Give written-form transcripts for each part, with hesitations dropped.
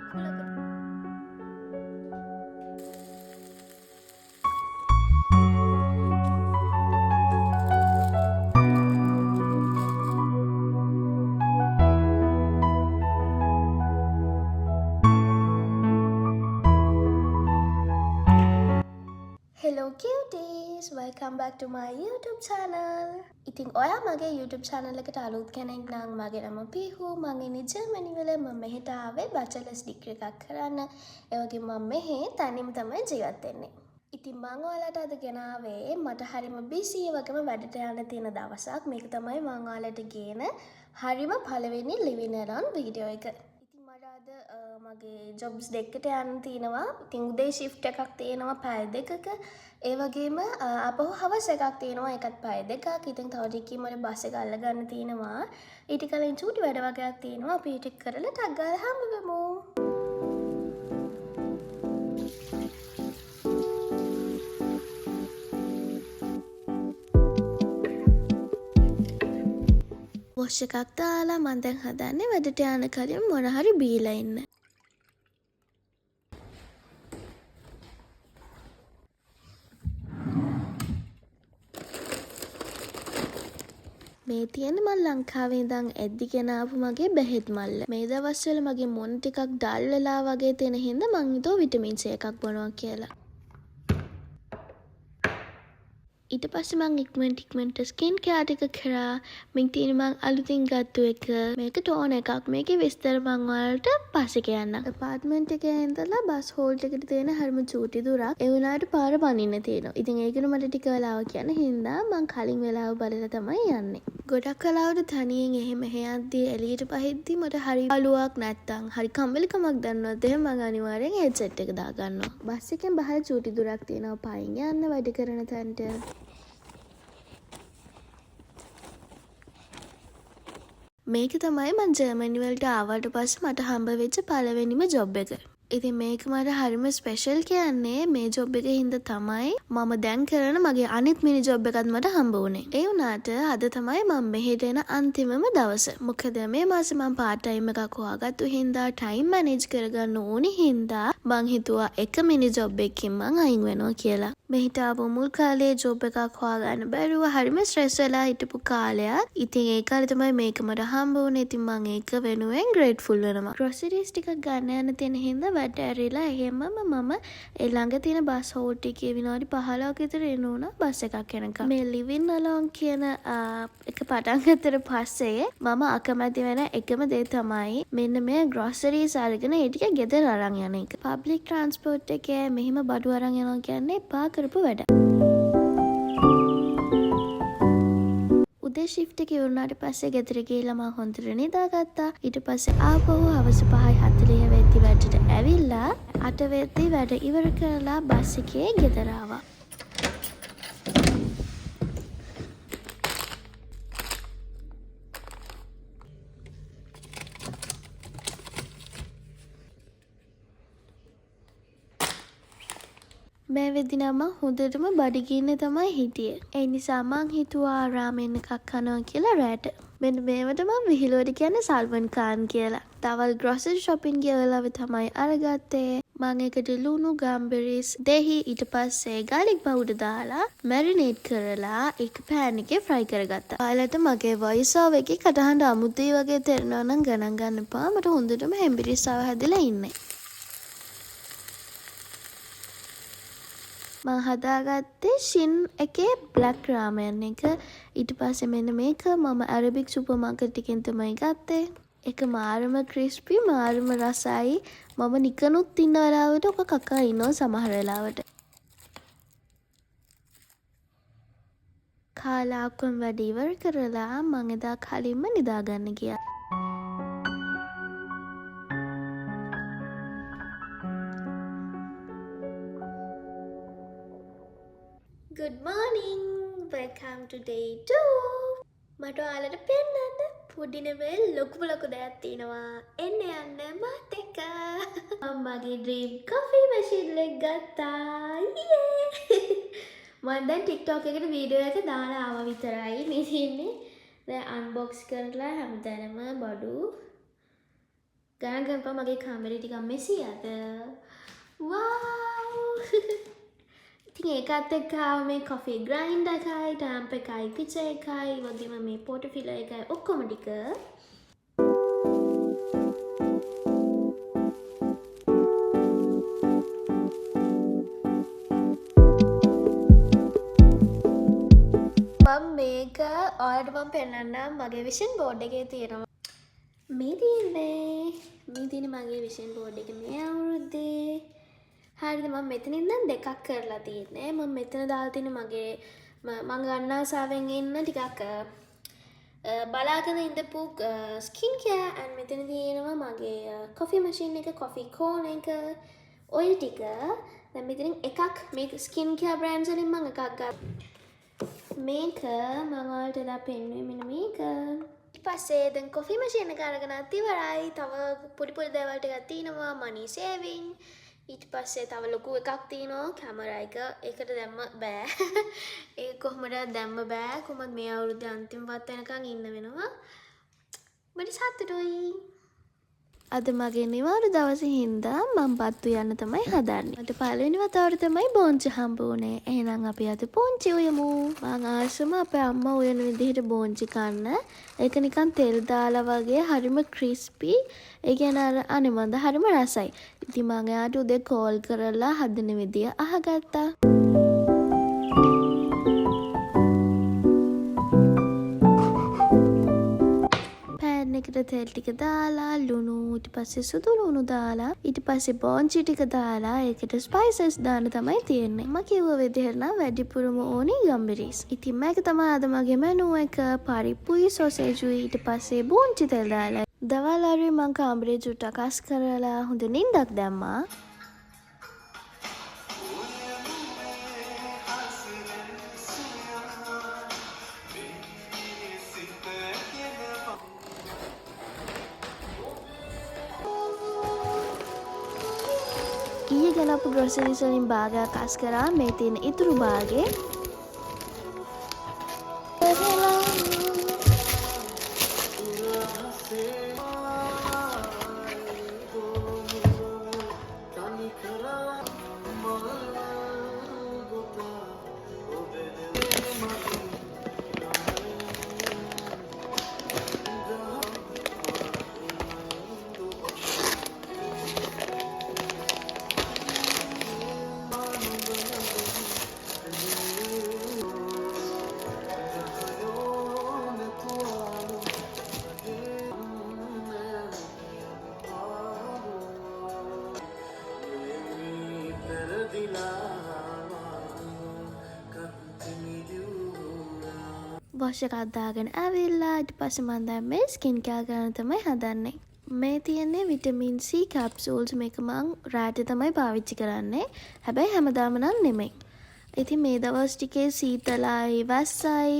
Hello cuties! Welcome back to my YouTube channel. ඉතින් ඔයා මගේ YouTube channel එකට අලුත් කෙනෙක් නම් මගේ නම පිහු. මම ඉන්නේ ජර්මනි වල. මම මෙහෙට ආවේ bachelor's degree එකක් කරන්න. ඒ වගේම මම මෙහෙ තනියම තමයි ජීවත් වෙන්නේ. ඉතින් මම ඔයාලට අද ගෙනාවේ මට හරිම busy වගේම වැඩට යන්න තියෙන දවසක්. මේක තමයි මම ඔයාලට ගේන හරිම පළවෙනි living around video එක. මගේ ජොබ්ස් දෙකට යන්න තියෙනවා. ඉතින් උදේ shift එකක් තියෙනවා පැය දෙකක. ඒ වගේම අපහු හවස එකක් තියෙනවා ඒකත් පැය දෙකක්. ඉතින් තව ටිකකින් මට බස් එක අල්ල ගන්න තියෙනවා. ඊට කලින් චූටි වැඩ වගේක් තියෙනවා. අපි ටික කරලා ටක් ගාලා හම්බ වෙමු. වොෂ් එකක් දාලා මම දැන් හදන්නේ වැඩට යන කලින් මොන හරි බීලා ඉන්න. මේ තියෙන්නේ මම ලංකාවේ ඉඳන් එද්දිගෙන ආපු මගේ බෙහෙත් මල්ල. මේ දවස්වල මගේ මොන ටිකක් ඩල් වෙලා වගේ තියෙන හින්දා මං හිතුවා විටමින් C එකක් බොනවා කියලා. ඊට පස්සේ මං ඉක්මනට ස්කින් කෙයාර් ටික කරා. මින් තියෙන මං අලුතින් ගත්තු එක මේක ටෝන් එකක්. මේකේ විස්තර මං ඔයාලට පස්සේ කියන්නම්. අපාර්ට්මන්ට් එකේ ඉඳලා බස් හෝල්ට් එකට තියෙන හරිම චූටි දුරක්. ඒ වුණාට පාර පනින්න තියෙනවා. ඉතින් ඒකන මට ටික වෙලාවක් යන හින්දා මං කලින් වෙලාව බලලා තමයි යන්නේ. ගොඩක් වෙලාවට තනියෙන් එහෙම යද්දී එළියට පහිද්දි මට හරි අලුවක් නැත්තම් හරි කම්මැලිකමක් දැනුනොත් එහෙනම් මං අනිවාර්යෙන් හෙඩ්සෙට් එක දා ගන්නවා. බස් එකෙන් බහර චූටි දුරක් තියෙනවා පයින් යන්න වැඩ කරන තැනට. මේක තමයි මං ජර්මනි වලට ආවට පස්සේ මට හම්බ වෙච්ච පළවෙනිම ජොබ් එක. ඉතින් මේක මට හරිම ස්පෙෂල් කියන්නේ මේ ජොබ් එකේ හින්දා තමයි මම දැන් කරන මගේ අනිත් මිනි ජොබ් එකත් මට හම්බ වුණේ. ඒ වුණාට අද තමයි මම මෙහෙට එන අන්තිමම දවස. මොකද මේ මාසේ මම part time එකක් හොයාගත්තු හින්දා time manage කරගන්න ඕනි හින්දා මං හිතුවා එක මිනි ජොබ් එකකින් මං අයින් වෙනවා කියලා. මෙහිට ආපු මුල් කාලේ ජොබ් එකක් හොයාගන්න බැරුව හරිම ස්ට්‍රෙස් වෙලා හිටපු කාලයක්. ඉතින් ඒ කාලේ තමයි මේක මට හම්බ වුණේ. ඉතින් මං ඒක වෙනුවෙන් grateful වෙනවා. groceries ටිකක් ගන්න යන තියෙන හින්දා වැඩ ඇරිලා එහෙමම මම ඒ ළඟ තියෙන බස් හෝල්ට් එකේ විනාඩි 15ක විතර එනවා බස් එකක් එනකම්. මේ living alone කියන එක පටන් ගත්තට පස්සේ මම අකමැති වෙන එකම දේ තමයි මෙන්න මේ groceries අරගෙන ඒ ටික ගෙදර අරන් යන එක. public transport එකේ මෙහිම බඩු අරන් යනවා කියන්නේ පා කරපු වැඩ. උදේ shift එක ඉවරනාට පස්සේ ගෙදර ගිහලා මම හොඳට නිදාගත්තා. ඊට පස්සේ ආපහු හවස 5:40 වෙද්දි වැඩට ඇවිල්ලා 8 වෙද්දි වැඩ ඉවර කරලා බස් එකේ ගෙදර ආවා. මේ වෙද්දි නම් හොඳටම බඩගින්න තමයි හිටියේ. ඒ නිසා මං හිතුවා රාමෙන් එකක් කනවා කියලා රැට. මෙන්න මේවට මම විහිළුවට කියන්නේ සල්මන් ඛාන් කියලා. තවල් grocery shopping ගිය වෙලාවෙ තමයි අරගත්තේ. මං ඒකට ලුණු, ගම්බරිස්, දෙහි ඊට පස්සේ garlic powder දාලා marinate කරලා ඒක pan එකේ fry කරගත්තා. ඔයාලට මගේ voice over එකේ කටහඬ අමුතුයි වගේ තේරෙනවා නම් ගණන් ගන්න එපා. මට හොඳටම හෙම්බිරිස්සාව හැදලා ඉන්නේ. මං හදාගත්තේ ෂින් එකේ බ්ලැක් රාමයන් එක. ඊට පස්සේ මෙන්න මේක මම ඇරබික් සුපර් මාකට් එකෙන් තමයි ගත්තේ. ඒක මාරම ක්‍රිස්පි මාරම රසයි. මම නිකනුත් ඉන්න වෙලාවට ඔක කකා ඉන්නවා සමහර වෙලාවට. කාලා ඔක්කොම වැඩ ඉවර කරලා මං එදා කලින්ම නිදාගන්න ගියා. Good morning! Welcome to day 2! මට ඔයාලට පෙන්නන්න පොඩි නෙවෙයි ලොකු දෙයක් තියෙනවා. එන්න යන්න මාත් එක්ක. මම මගේ dream coffee machine එක ගත්තා. මම දැන් TikTok එකට වීඩියෝ එක දාලා ආවා විතරයි. මේ තියෙන්නේ දැන් unbox කරලා හැමතැනම බඩු ගණන් ගන්නපා මගේ කාමරේ ටිකක් මෙසි අද. වව්! ඉතින් ඒකත් එක්ක ආව මේ කොෆි ග්‍රයින්ඩර් එකයි, ටැම්ප් එකයි, පිචර් එකයි, වගේම මේ පෝටෝෆිලර් එකයි ඔක්කොම ටික. මම මේක ඔයාලට මම පෙන්නන්නම් මගේ විෂන් බෝඩ් එකේ තියෙනවා. මේ තියෙන්නේ මගේ විෂන් බෝඩ් එක මේ අවුරුද්දේ. හරිද මම මෙතන ඉඳන් දෙකක් කරලා තියෙන්නේ. මම මෙතන දාලා තියෙන්නේ මගේ මම ගන්න ආසාවෙන් ඉන්න ටිකක් බලාගෙන ඉඳපු ස්කින් කෙයාර් and මෙතන තියෙනවා මගේ කොෆි මැෂින් එක, කොෆි කෝන් එක, ඔය ටික. දැන් මෙතනින් එකක් මේක ස්කින් කෙයාර් බ්‍රෑන්ඩ්ස් වලින් මම එකක් ගත්තා. මේක මම ඔයාලට එදා පෙන්නුවේ මෙන්න මේක. ඊට පස්සේ දැන් කොෆි මැෂින් එක අරගෙනත් ඉවරයි. තව පොඩි පොඩි දේවල් ටිකක් තියෙනවා money saving. ඊට පස්සේ තව ලොකු එකක් තියෙනවා කැමරා එක. ඒකට දැම්ම බෑ. ඒක කොහොමද දැම්ම බෑ. කොහොමද මේ අවුරුද්දේ අන්තිමවත් වෙනකන් ඉන්න වෙනවා. මට සතුටුයි. අද මගේ නිවාඩු දවසේ හින්දා මම පත්තු යන්න තමයි හදන්නේ. මට පළවෙනි වතාවට තමයි බෝංචි හම්බ වුණේ. එහෙනම් අපි අද බෝංචි උයමු. මං ආසම අපේ අම්මා උයන විදිහට බෝංචි කන්න. ඒක නිකන් තෙල් දාලා වගේ හරිම ක්‍රිස්පි. ඒ කියන්නේ අර අනිමන්ද හරිම රසයි. ඉතින් මං එයාට උදේ කෝල් කරලා හදන විදිය අහගත්තා. එකට තෙල් ටික දාලා ලුණු ඊට පස්සේ සුදු ලුණු දාලා ඊට පස්සේ බෝංචි ටික දාලා ඒකට ස්පයිසස් දාන්න තමයි තියෙන්නේ. මම කිව්ව විදිහට නම් වැඩිපුරම ඕනේ ගම්බිරිස්. ඉතින් මේක තමයි අද මගේ මෙනු එක. පරිප්පුයි සොසේජුයි ඊට පස්සේ බෝංචි තෙල් දාලා. දවල් ආරේ මම කාමරේ චුට්ටක් අස් කරලා හොඳ නිින්දක් දැම්මා. ඊයේ ගෙනපු ග්‍රොසරිස් වලින් භාගයක් අස් කරා. මේ තියෙන ඉතුරු භාගේ වොෂ් එකක් දාගෙන ඇවිල්ලා ඊට පස්සේ මම දැන් මේ ස්කින් කෙයාර් කරන තමයි හදන්නේ. මේ තියෙන්නේ විටමින් C කැප්සූල්ස්. මේක මං රාත්‍රියේ තමයි පාවිච්චි කරන්නේ. හැබැයි හැමදාම නම් නෙමෙයි. ඉතින් මේ දවස් ටිකේ සීතලයි වැස්සයි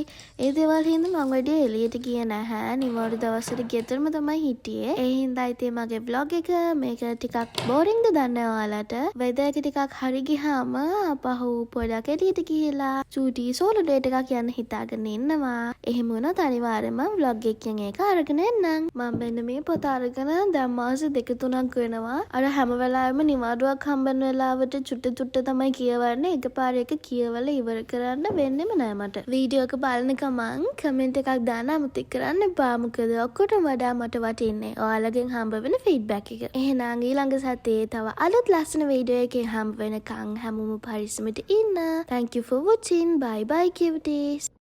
ඒ දේවල් හින්දා මම වැඩි එළියට ගියේ නැහැ. නිවාඩු දවස්වල ගෙදරම තමයි හිටියේ. ඒ හින්දා ඉතින් මගේ vlog එක මේක ටිකක් බෝරින්ග්ද දන්නේ ඔයාලට. වෙදර් එක ටිකක් හරි ගියාම අපහු පොඩක් එළියට ගිහිලා චූටි සෝලෝ ඩේට් එකක් යන්න හිතාගෙන ඉන්නවා. එහෙම වුණොත් අනිවාර්යෙන්ම vlog එකකින් ඒක අරගෙන එන්නම්. මම මෙන්න මේ පොත අරගෙන දැන් මාස 2-3ක් වෙනවා. අර හැම වෙලාවෙම නිවාඩුවක් හම්බෙන වෙලාවට චුට්ට තමයි කියවන්නේ. එකපාරේ එක කියවල ඉවර කරන්න වෙන්නෙම නෑ මට. වීඩියෝ එක බලන ගමන් කමෙන්ට් එකක් දාන්න අමතක කරන්න එපා. මොකද ඔක්කොටම වඩා මට වටින්නේ ඔයාලගෙන් හම්බ වෙන ෆීඩ්බැක් එක. එහෙනම් ඊළඟ සතියේ තව අලුත් ලස්සන වීඩියෝ එකකින් හම්බ වෙනකන් හැමෝම පරිස්සමට ඉන්න. Thank you for watching. Bye bye cuties.